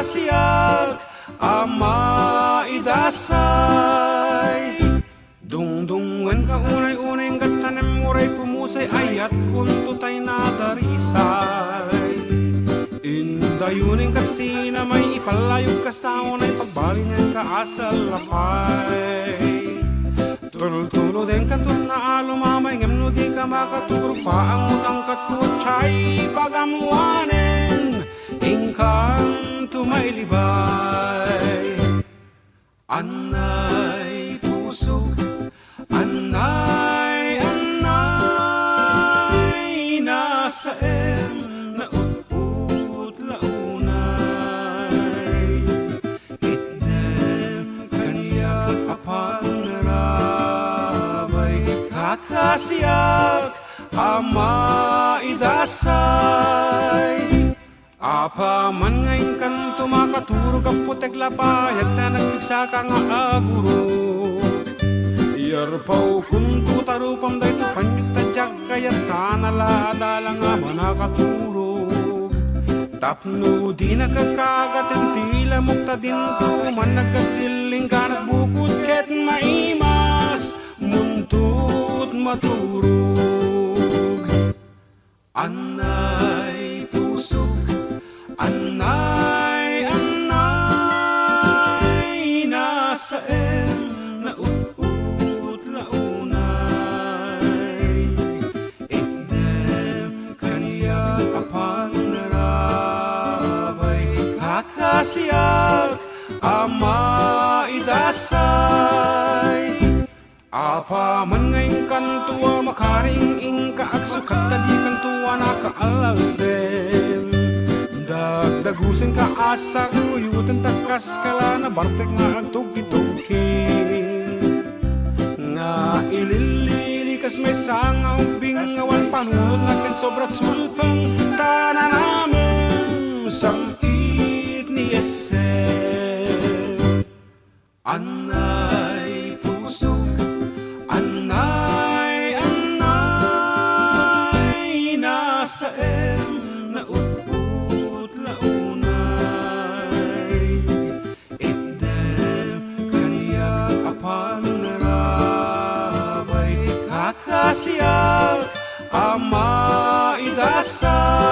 kakasiyak ama idasay. Dungdungwen ka unay-unay gatanem muray pumusay ayat kunto tay nadarisay. Indayunin katsina may ipalayog kastaon ay pagbalingan ka asal lapay. Tultulo din kanton na alumamay ngam no di ka makaturog pa ang utang katkutsay pagamuanen ingkang tumailibay. Anay puso, anay, anay nasa na ut-ut launay. Itnem kaniya apanarabay kakasiyak ama idasay. Apa man ngayon kan tumakaturog ang putek lapayag na nagpigsa ka nga agurog. Yarpaw kung tutarupam da ito panyagtadyak kayat tanalada nga manakaturog. Tapno di nakakagatin tila mukta din tuman nagkadiling ka nagbukod ket maimas muntut maturog. Anay pusog, anay, anay nasa na ut-ut launay. Ikdem kaniya apanarabay kakasiyak ama idasay. Apa man ngayon kantuwa makaring kaagsukat tadi kantuwa nakaalalsen. Dagdagusin ka asak kuyutan takas kala na bartek nga agtugi-tugi. Nga ililikas may sangaw bingawan panunod natin sobrat sulpang tananamin samit ni Esel. Anay pusok, anay, anay nasa na ut-ut launay. Ikdem kaniyak apanarabay kakasiyak ama idasay.